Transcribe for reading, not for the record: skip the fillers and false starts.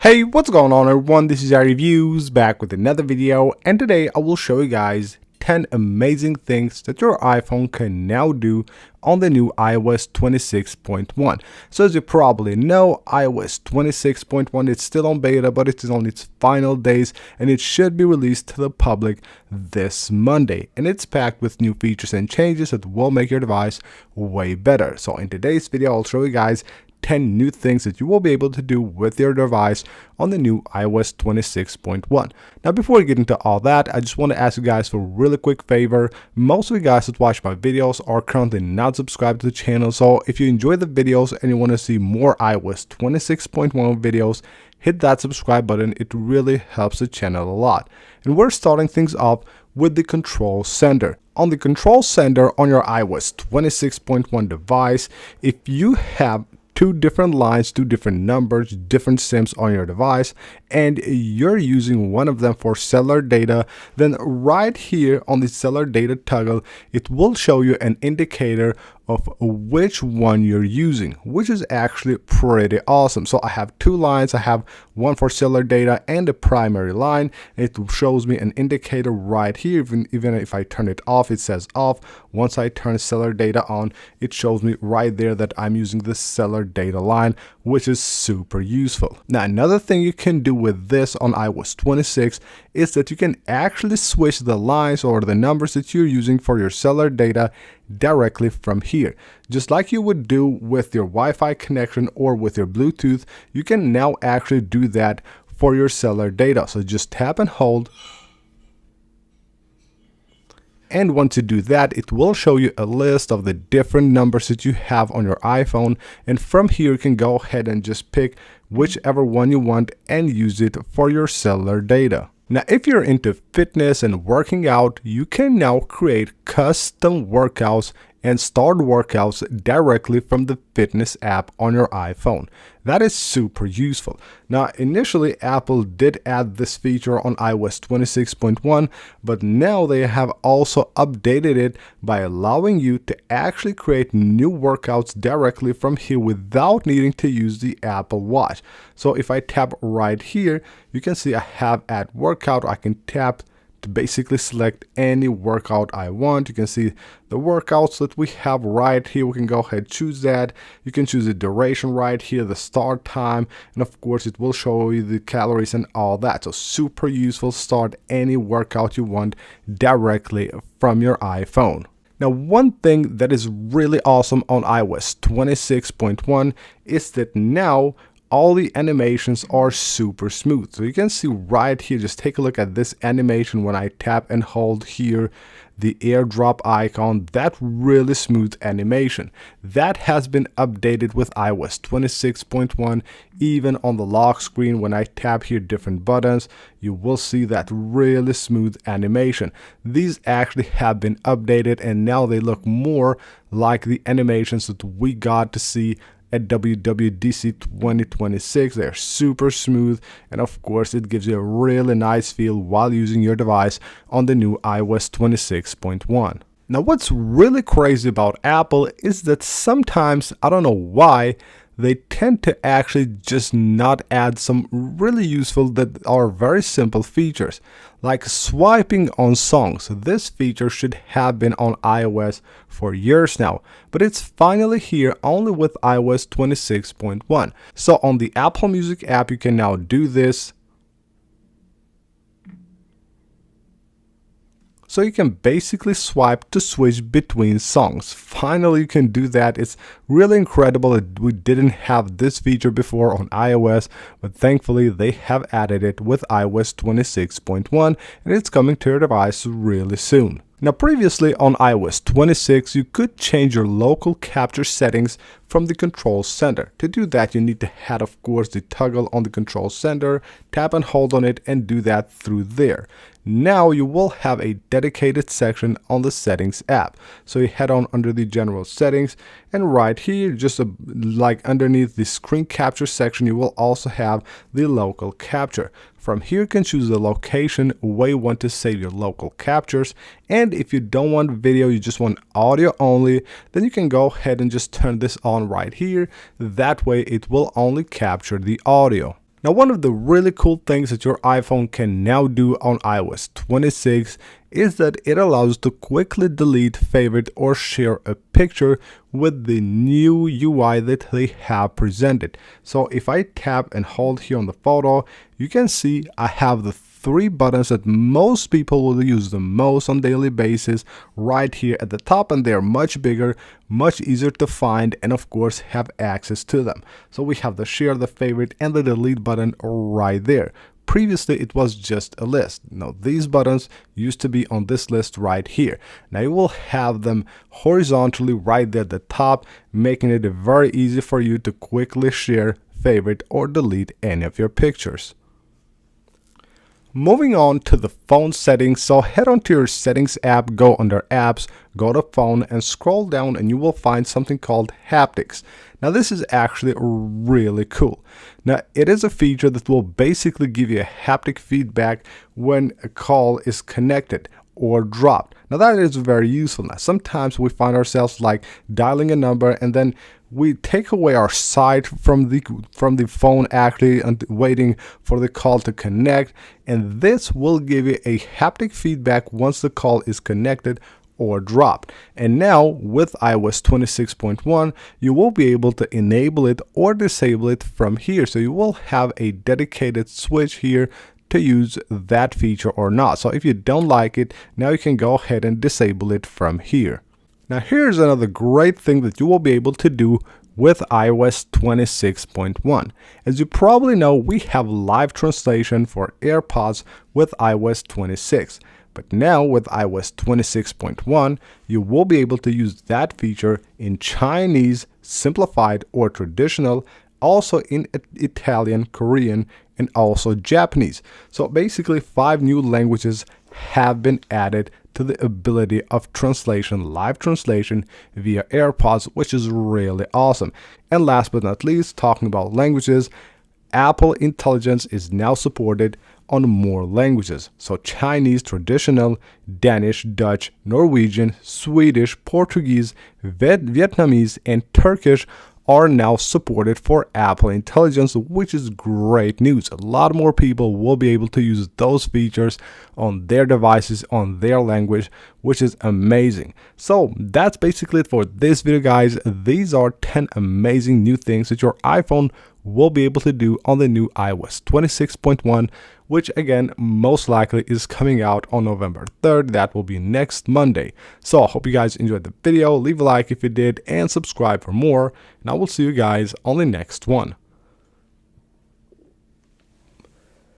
Hey, what's going on everyone? This is iReviews back with another video, and today I will show you guys 10 amazing things that your iPhone can now do on the new iOS 26.1. So as you probably know, iOS 26.1 is still on beta, but it is on its final days and it should be released to the public this Monday. And it's packed with new features and changes that will make your device way better. So in today's video, I'll show you guys 10 new things that you will be able to do with your device on the new iOS 26.1. Now before we get into all that, I just want to ask you guys for a really quick favor. Most of you guys that watch my videos are currently not subscribed to the channel, so if you enjoy the videos and you want to see more iOS 26.1 videos, hit that subscribe button. It really helps the channel a lot. And we're starting things off with the control center. On the control center on your iOS 26.1 device, if you have two different lines, two different numbers, different SIMs on your device, and you're using one of them for cellular data, then right here on the cellular data toggle, it will show you an indicator of which one you're using, which is actually pretty awesome. So I have two lines. I have one for cellular data and the primary line. It shows me an indicator right here. Even if I turn it off, it says off. Once I turn cellular data on, it shows me right there that I'm using the cellular data line, which is super useful. Now another thing you can do with this on iOS 26 is that you can actually switch the lines or the numbers that you're using for your cellular data directly from here. Just like you would do with your Wi-Fi connection or with your Bluetooth, you can now actually do that for your cellular data. So just tap and hold. And once you do that, it will show you a list of the different numbers that you have on your iPhone. And from here, you can go ahead and just pick whichever one you want and use it for your cellular data. Now, if you're into fitness and working out, you can now create custom workouts and start workouts directly from the fitness app on your iPhone. That is super useful. Now, initially, Apple did add this feature on iOS 26.1, but now they have also updated it by allowing you to actually create new workouts directly from here without needing to use the Apple Watch. So if I tap right here, you can see I have add workout. I can tap to basically select any workout I want. You can see the workouts that we have right here. We can go ahead and choose that. You can choose the duration right here, the start time, and of course it will show you the calories and all that. So super useful. Start any workout you want directly from your iPhone. Now, one thing that is really awesome on iOS 26.1 is that now all the animations are super smooth. So you can see right here, just take a look at this animation when I tap and hold here the airdrop icon. That really smooth animation that has been updated with iOS 26.1. Even on the lock screen, when I tap here different buttons, you will see that really smooth animation. These actually have been updated and now they look more like the animations that we got to see at WWDC 2026. They're super smooth, and of course it gives you a really nice feel while using your device on the new iOS 26.1. Now what's really crazy about Apple is that sometimes, I don't know why, they tend to actually just not add some really useful that are very simple features, like swiping on songs. This feature should have been on iOS for years now, but it's finally here only with iOS 26.1. So on the Apple Music app, you can now do this. So you can basically swipe to switch between songs. Finally, you can do that. It's really incredible that we didn't have this feature before on iOS, but thankfully they have added it with iOS 26.1 and it's coming to your device really soon. Now previously on iOS 26, you could change your local capture settings from the control center. To do that, you need to hit, of course, the toggle on the control center, tap and hold on it and do that through there. Now you will have a dedicated section on the settings app. So you head on under the general settings and right here, just like underneath the screen capture section, you will also have the local capture. From here, you can choose the location where you want to save your local captures. And if you don't want video, you just want audio only, then you can go ahead and just turn this on right here. That way it will only capture the audio. Now, one of the really cool things that your iPhone can now do on iOS 26 is that it allows to quickly delete, favorite, or share a picture with the new UI that they have presented. So if I tap and hold here on the photo, you can see I have the three buttons that most people will use the most on daily basis right here at the top, and they're much bigger, much easier to find, and of course have access to them. So we have the share, the favorite, and the delete button right there. Previously it was just a list. Now these buttons used to be on this list right here. Now you will have them horizontally right there at the top, making it very easy for you to quickly share, favorite, or delete any of your pictures. Moving on to the phone settings, so head on to your settings app, go under apps, go to phone, and scroll down and you will find something called Haptics. Now this is actually really cool. Now it is a feature that will basically give you a haptic feedback when a call is connected or dropped. Now that is very useful. Now sometimes we find ourselves like dialing a number and then we take away our sight from the phone actually and waiting for the call to connect, and this will give you a haptic feedback once the call is connected or dropped. And now with iOS 26.1 you will be able to enable it or disable it from here, so you will have a dedicated switch here to use that feature or not. So if you don't like it, now you can go ahead and disable it from here. Now here's another great thing that you will be able to do with iOS 26.1. As you probably know, we have live translation for AirPods with iOS 26. But now with iOS 26.1, you will be able to use that feature in Chinese, simplified, or traditional, also in Italian, Korean, and also Japanese. So basically 5 new languages have been added to the ability of translation, live translation via AirPods, which is really awesome. And last but not least, talking about languages, Apple Intelligence is now supported on more languages. So Chinese traditional, Danish, Dutch, Norwegian, Swedish, Portuguese, Vietnamese, and Turkish are now supported for Apple Intelligence, which is great news. A lot more people will be able to use those features on their devices, on their language, which is amazing. So that's basically it for this video, guys. These are 10 amazing new things that your iPhone will be able to do on the new iOS 26.1, which again most likely is coming out on November 3rd. That will be next Monday. So I hope you guys enjoyed the video. Leave a like if you did and subscribe for more, and I will see you guys on the next one.